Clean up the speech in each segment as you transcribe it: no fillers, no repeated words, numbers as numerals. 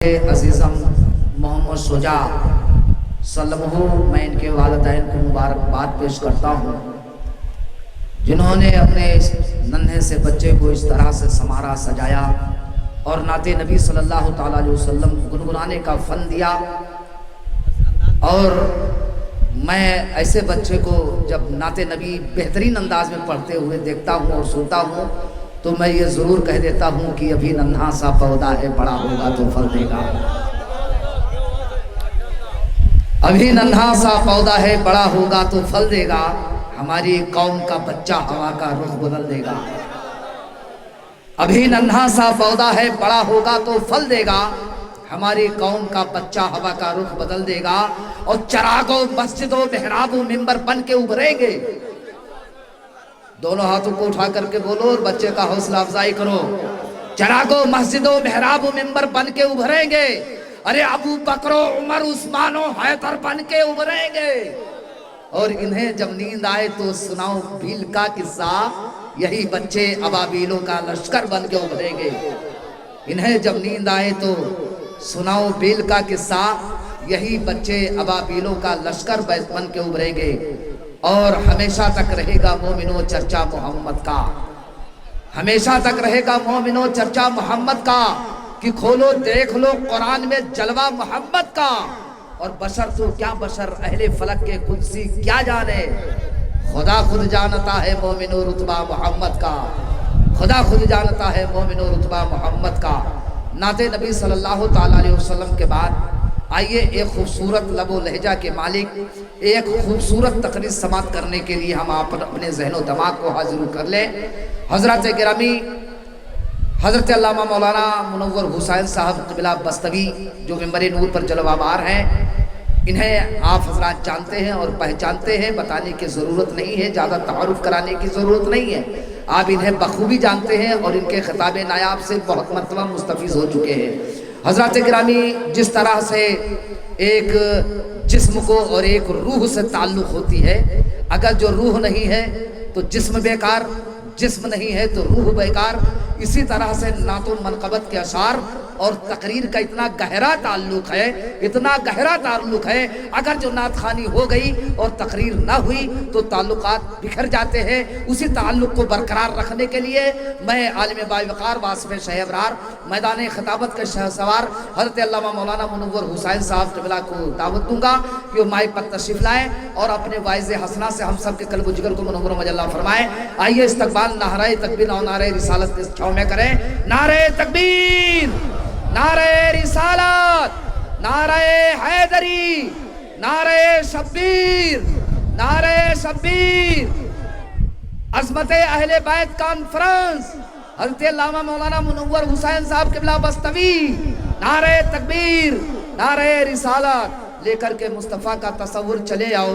عزیزم محمد شجاع سلمہ، میں ان کے والدین کو مبارکباد پیش کرتا ہوں جنہوں نے اپنے اس ننھے سے بچے کو اس طرح سے سنوارا سجایا اور نعت نبی صلی اللہ تعالیٰ علیہ وسلم گنگنانے کا فن دیا۔ اور میں ایسے بچے کو جب نعت نبی بہترین انداز میں پڑھتے ہوئے دیکھتا ہوں اور سنتا ہوں تو میں یہ ضرور کہہ دیتا ہوں کہ ابھی ننھا سا پودا ہے، بڑا ہوگا تو پھل دے گا۔ ابھی ننھا سا پودا ہے، بڑا ہوگا تو پھل دے گا، ہماری قوم کا بچہ ہوا کا رخ بدل دے گا۔ ابھی ننھا سا پودا ہے، بڑا ہوگا تو پھل دے گا، ہماری قوم کا بچہ ہوا کا رخ بدل دے گا، اور چراغوں مسجدوں محرابوں ممبر بن کے ابھریں گے۔ دونوں ہاتھوں کو اٹھا کر کے بولو اور بچے کا حوصلہ افزائی کرو۔ چراغوں مسجدوں محرابوں ممبر بن کے ابھریں گے، ارے ابو بکر و عمر عثمان و حیدر بن کے ابھریں گے۔ اور انہیں جب نیند آئے تو سناؤ بھیل کا قصہ، یہی بچے ابابیلوں کا لشکر بن کے ابھریں گے۔ انہیں جب نیند آئے تو سناؤ بھیل کا قصہ، یہی بچے ابابیلوں کا لشکر بن کے ابھریں گے۔ اور ہمیشہ تک رہے گا مومنو چرچا محمد کا، ہمیشہ تک رہے گا مومنو چرچا محمد کا، کہ کھولو دیکھ لو قرآن میں جلوہ محمد کا۔ اور بشر تو کیا بشر، اہل فلک کے قدسی کیا جانے، خدا خود جانتا ہے مومنو رتبہ محمد کا، خدا خود جانتا ہے مومنو رتبہ محمد کا۔ نعت نبی صلی اللہ تعالیٰ علیہ وسلم کے بعد آئیے ایک خوبصورت لب و لہجہ کے مالک ایک خوبصورت تقریر سماعت کرنے کے لیے ہم اپنے ذہن و دماغ کو حاضر کر لیں۔ حضرت گرامی حضرت علامہ مولانا منور حسین صاحب قبلہ بستوی جو ممبر نور پر جلوہ بار ہیں، انہیں آپ حضرات جانتے ہیں اور پہچانتے ہیں، بتانے کی ضرورت نہیں ہے، زیادہ تعارف کرانے کی ضرورت نہیں ہے، آپ انہیں بخوبی جانتے ہیں اور ان کے خطاب نایاب سے بہت مرتبہ مستفیض ہو چکے ہیں۔ حضرات گرامی، جس طرح سے ایک جسم کو اور ایک روح سے تعلق ہوتی ہے، اگر جو روح نہیں ہے تو جسم بیکار، جسم نہیں ہے تو روح بیکار، اسی طرح سے نعت و منقبت کے اشعار اور تقریر کا اتنا گہرا تعلق ہے، اتنا گہرا تعلق ہے، اگر جو نعت خوانی ہو گئی اور تقریر نہ ہوئی تو تعلقات بکھر جاتے ہیں۔ اسی تعلق کو برقرار رکھنے کے لیے میں عالم باوقار واسف شہ ابرار میدان خطابت کے شہ سوار حضرت علامہ مولانا منور حسین صاحب قبلہ کو دعوت دوں گا کہ وہ مائک پر تشریف لائیں اور اپنے واعظ حسنہ سے ہم سب کے قلب و جگر کو منور و مجلہ فرمائیں۔ آئیے استقبال نعرہ تکبیر اور نعرہ رسالت کے چھاؤں میں کریں۔ نعرہ تکبیر، نعرہ رسالت، نعرہ حیدری، نعرہ شبیر، نعرہ شبیر۔ عظمت اہل بیت کانفرنس حضرت علامہ مولانا منور حسین صاحب قبلہ بستوی، نعرہ تکبیر، نعرہ رسالت لے کر کے مصطفیٰ کا تصور چلے آؤ،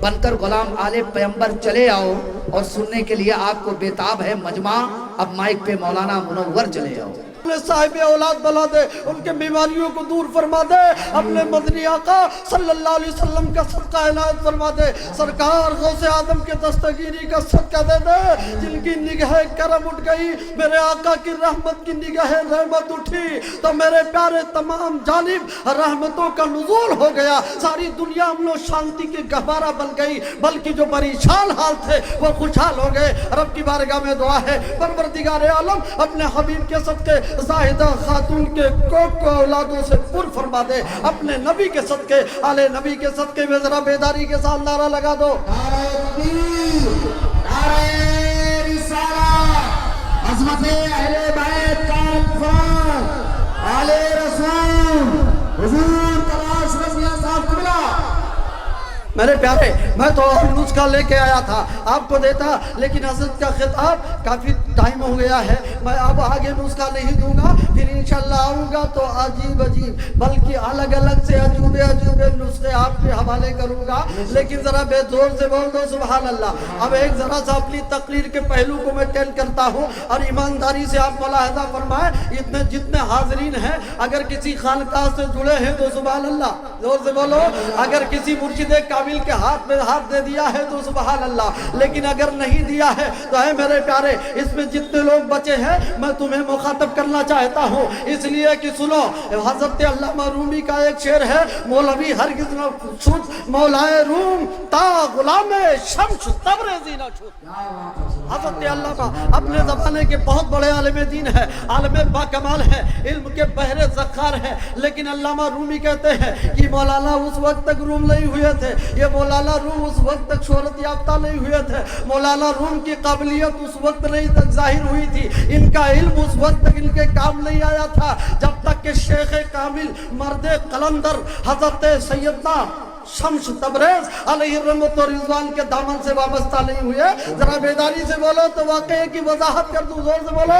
بن کر غلام آل پیمبر چلے آؤ، اور سننے کے لیے آپ کو بےتاب ہے مجمع، اب مائک پہ مولانا منور چلے آؤ۔ اپنے صاحب اولاد بلا دے، ان کے بیماریوں کو دور فرما دے، اپنے مدنی آقا صلی اللہ علیہ وسلم کا صدقہ عنایت فرما دے، سرکار غوث آدم کے دستگیری کا صدقہ دے دے، جن کی نگاہ کرم اٹھ گئی، میرے آقا کی رحمت کی نگاہ رحمت اٹھی تو میرے پیارے تمام جانب رحمتوں کا نزول ہو گیا، ساری دنیا امن و شانتی کی گہوارہ بن گئی، بلکہ جو پریشان حال تھے وہ خوشحال ہو گئے۔ رب کی بارگاہ میں دعا ہے، پروردگار عالم اپنے حبیب کے صدقے زاہدہ خاتون کے کوک کو اولادوں سے پر فرما دے، اپنے نبی کے صدقے آل نبی کے صدقے میں ذرا بیداری کے ساتھ نعرہ لگا دو۔ نعرہ تکبیر، نعرہ رسالت، عظمت اہل بیت کانفرنس، آل رسول حضور تلاش رضیہ صاحب قبلہ۔ میرے پیارے، میں تو نسخہ لے کے آیا تھا آپ کو دیتا، لیکن حضرت کا خطاب کافی ٹائم ہو گیا ہے، میں اب آگے نسخہ نہیں دوں گا، پھر انشاءاللہ آؤں گا تو عجیب عجیب بلکہ الگ الگ سے عجوبے عجوبے نسخے آپ کے حوالے کروں گا، لیکن ذرا بے زور سے بول دو سبحان اللہ۔ اب ایک ذرا سا اپنی تقریر کے پہلو کو میں ٹیل کرتا ہوں اور ایمانداری سے آپ ملاحظہ فرمائیں، اتنے جتنے حاضرین ہیں اگر کسی خانقاہ سے جڑے ہیں تو سبحان اللہ، زور سے بولو، اگر کسی مرشد کامل کے ہاتھ میں ہاتھ دے دیا ہے تو سبحان اللہ، لیکن اگر نہیں دیا ہے تو اے میرے پیارے، اس میں جتنے لوگ بچے ہیں میں تمہیں مخاطب کرنا چاہتا हूँ, इसलिए कि सुनो, हजरत अल्लामा रूमी का एक शेर है, मौलवी हरगिज़ न छूट मौलाए रूम ता गुलामे शम्स तबरेज़ी न छूट। हजरत अल्लामा अपने ज़माने के बहुत बड़े आलिम दीन है, आलिम बाकमाल है, इल्म के बहरे ज़ख़्ख़ार है, लेकिन अल्लामा रूमी कहते हैं कि मौलाना उस वक्त तक रूम नहीं हुए थे, ये मौलाना रूम उस वक्त तक शोहरत याफ्ता नहीं हुए थे, मौलाना रूम की काबिलियत उस वक्त नहीं तक जाहिर हुई थी, इनका इल्म उस वक्त तक इनके काम नहीं आया था, जब तक कि शेख कामिल मर्द कलंदर हजरत सैयदना शम्स तबरेज़ अलैहि रहमत व रिज़वान के दामन से वाबस्ता नहीं हुए। जरा बेदारी से बोलो तो वाक़े की वजाहत कर दूं, जोर से बोलो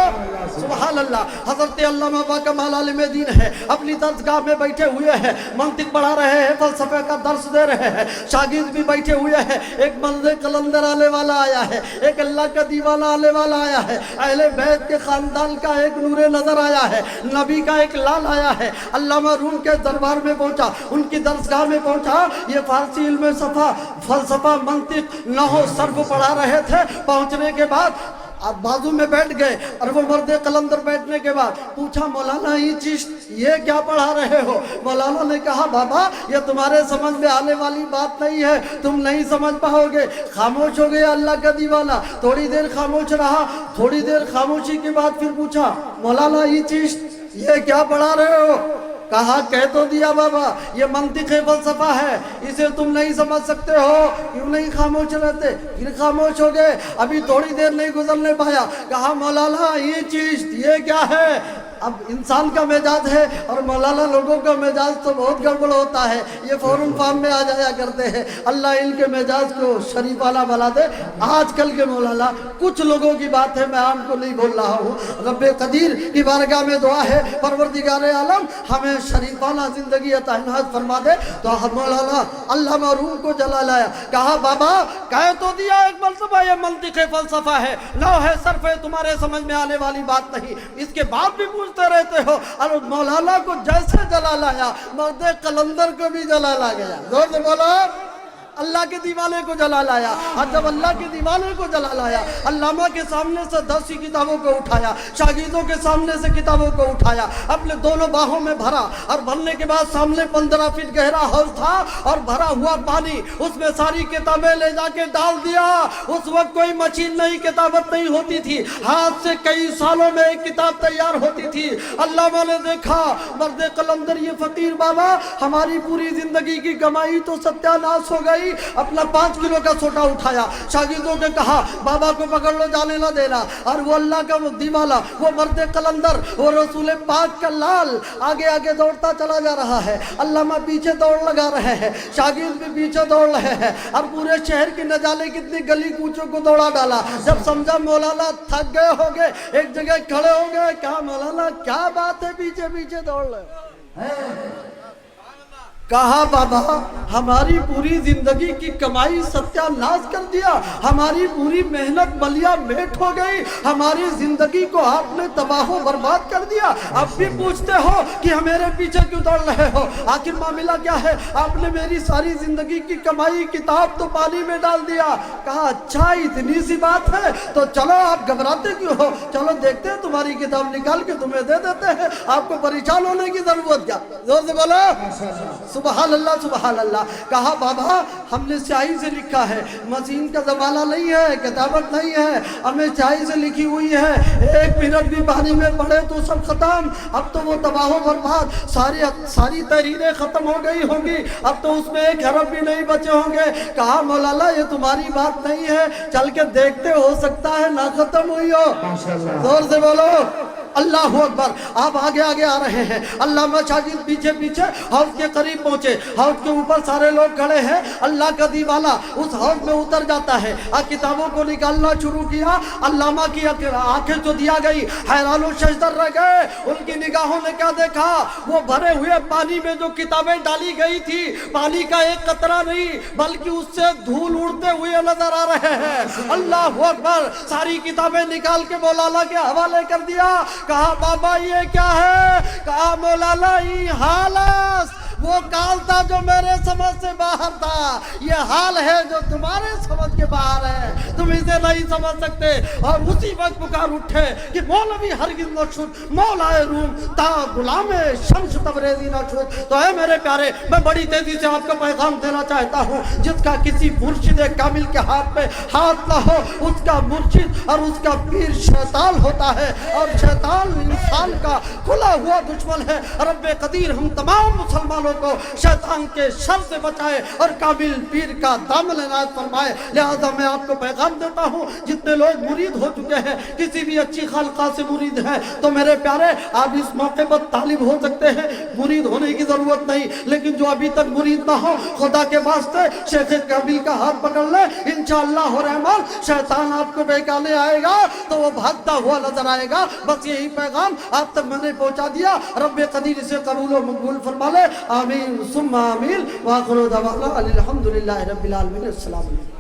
सुभान अल्लाह। हजरत अल्लामा बाकमाल आलिम दीन है, अपनी दरसगाह में बैठे हुए हैं, मंतिक पढ़ा रहे हैं, फलसफे का दर्स दे रहे हैं, शागिर्द भी बैठे हुए हैं। एक मर्द कलंदर आने वाला आया है, एक अल्लाह का दीवाना आने वाला आया है, अहले बैत के खानदान का एक नूरे नजर आया है, नबी का एक लाल आया है। अल्लामा रूम के दरबार में पहुंचा, उनकी दरसगाह में पहुंचा, ये फारसी इल्म सफा फलसफा मंतिक नहव सर्फ पढ़ा रहे थे। पहुंचने के बाद अब बाजू में बैठ गए और वो मर्द कलंदर बैठने के बाद पूछा, मौलाना ये चीज ये क्या पढ़ा रहे हो? मौलाना ने कहा, बाबा ये तुम्हारे समझ में आने वाली बात नहीं है, तुम नहीं समझ पाओगे। खामोश हो गए अल्लाह का दीवाना, थोड़ी देर खामोश रहा, थोड़ी देर खामोशी के बाद फिर पूछा, मौलाना ये चीज ये क्या पढ़ा रहे हो? कहा, कह तो दिया बाबा, ये मंतिक फलसफा है, इसे तुम नहीं समझ सकते हो, क्यों नहीं खामोश रहते? फिर खामोश हो गए, अभी थोड़ी देर नहीं गुजरने पाया, कहा मौलाना ये चीज ये क्या है? अब इंसान का मिजाज है और मौलाना लोगों का मिजाज तो बहुत गड़बड़ होता है, ये फौरन फार्म में आ जाया करते हैं। अल्लाह इनके मिजाज को शरीफाना बना दे। आजकल के मौलाना कुछ लोगों की बात है, मैं आम को नहीं बोल रहा हूँ, रब्बे कदीर की बारगाह में दुआ है, परवरदिगार आलम हमें शरीफाना जिंदगी अता इनायत फरमा दे। तो मौलाना अल्लामा रूम को जला लाया, कहा, बाबा कह तो दिया एक मरतबा ये मंतिक फलसफा है, लौ है सर्फ है, तुम्हारे समझ में आने वाली बात नहीं, इसके बाद भी रहते हो। और मौलाना को जैसे जला लाया, मर्द कलंदर को भी जला ला गया। जोर से बोलो, अल्लाह के दीवाने को जला लाया। और जब अल्लाह के दीवाने को जला लाया, अल्लामा के सामने से 10 ही किताबों को उठाया, शागिर्दों के सामने से किताबों को उठाया, अपने दोनों बाहों में भरा, और भरने के बाद सामने 15 फीट गहरा हौज था और भरा हुआ पानी, उसमें सारी किताबें ले जाके डाल दिया। उस वक्त कोई मशीन नहीं, किताबत नहीं होती थी, हाथ से कई सालों में एक किताब तैयार होती थी। अल्लामा ने देखा, मर्द कलंदर ये फकीर बाबा, हमारी पूरी जिंदगी की कमाई तो सत्यानाश हो गई। अपना 5 किलो का सोटा उठाया, शागिर्दों ने कहा, बाबा को पकड़ लो, जाने ना देना। और वो अल्लाह का दीवाना, वो मर्द कलंदर, वो रसूल पाक का लाल आगे आगे दौड़ता चला जा रहा है, अल्लामा पीछे दौड़ लगा रहे हैं, शागिर्द भी पीछे दौड़ रहे हैं, और पूरे शहर की न जाने कितनी गली कूचों को दौड़ा डाला। जब समझा मौलाना थक गए होंगे, एक जगह खड़े हो गए, कहा, मौलाना क्या बात है पीछे पीछे दौड़ रहे? कहा, बाबा हमारी पूरी जिंदगी की कमाई सत्यानाश कर दिया, हमारी पूरी मेहनत बलिया मेट हो गई, हमारी जिंदगी को आपने तबाह बर्बाद कर दिया। अब भी पूछते हो कि मेरे पीछे क्यों दौड़ रहे हो? आखिर मामला क्या है? आपने मेरी सारी जिंदगी की कमाई किताब तो पानी में डाल दिया। कहा, अच्छा इतनी सी बात है, तो चलो आप घबराते क्यों हो, चलो देखते हैं, तुम्हारी किताब निकाल के तुम्हें दे देते हैं, आपको परेशान होने की जरूरत क्या? जोर से बोलो सुबहान अल्लाह सुबहान अल्लाह। कहा, बाबा हमने स्याही से लिखा है, मशीन का जमाना नहीं है, किताबत नहीं है, हमें स्याही से लिखी हुई है, एक मिनट भी पानी में पड़े तो सब खत्म। अब तो वो तबाह बर्बाद, सारी तहरीरें खत्म हो गई होंगी, अब तो उसमें एक हरफ भी नहीं बचे होंगे। कहा, मौलाना ये तुम्हारी बात नहीं है, चल के देखते, हो सकता है ना खत्म हुई हो। जोर से बोलो अल्लाह अकबर। आप आगे आगे आ रहे हैं, अल्लामा शागिर्द पीछे पीछे हौज के करीब पहुंचे, हौज के ऊपर सारे लोग खड़े हैं। अल्लाह का दीवाना उस हौज में उतर जाता है और किताबों को निकालना शुरू किया। अल्लामा की आंखें तो दिया गई, हैरान और शजदर रह गए। उनकी निगाहों ने क्या देखा? वो भरे हुए पानी में जो किताबें डाली गई थी, पानी का एक कतरा नहीं बल्कि उससे धूल उड़ते हुए नजर आ रहे हैं। अल्लाह अकबर। सारी किताबें निकाल के मौलाना के हवाले कर दिया। कहा, बाबा ये क्या है? कहा, मौलाना ये हालस, वो वो काल था जो मेरे समझ से बाहर था, ये हाल है जो तुम्हारे समझ के बाहर है, तुम इसे नहीं समझ सकते। और उसी वक्त पुकार उठे कि मौलवी हरगिज़ न छूट, मौलाए रूम ता गुलामे शम्स तबरेज़ी न छूट। तो है मेरे प्यारे, मैं बड़ी तेजी से आपको पैगाम देना चाहता हूँ, जिसका किसी मुर्शिद कामिल के हाथ पे हाथ ना हो, उसका मुर्शिद और उसका पीर शैतान होता है, और शैतान इंसान का खुला हुआ दुश्मन है। रब्बे कदीर हम तमाम मुसलमानों को शैतान के शर से बचाए और कामिल पीर का दामन इनायत फरमाए। लिहाजा मैं आपको पैगाम देता हूँ, जितने लोग मुरीद हो चुके हैं, किसी भी अच्छी खालका से मुरीद हैं, तो मेरे प्यारे आप इस मौके पर तालिब हो सकते हैं, मुरीद होने की जरूरत नहीं। लेकिन जो अभी तक मुरीद ना हो, खुदा के वास्ते शेख कामिल का हाथ पकड़ ले, इंशाअल्लाह रहमान शैतान आपको बहकाने आएगा तो वो भागता हुआ नजर आएगा। बस यही पैगाम आप तक मैंने पहुंचा दिया। रब्बे कदीर इसे कबूल व मकबूल फरमा ले, आमीन सुम्मा आमीन। व आखिरु दवाना अनिल हम्दुलिल्लाहि रब्बिल आलमीन। अस्सलाम वालेकुम।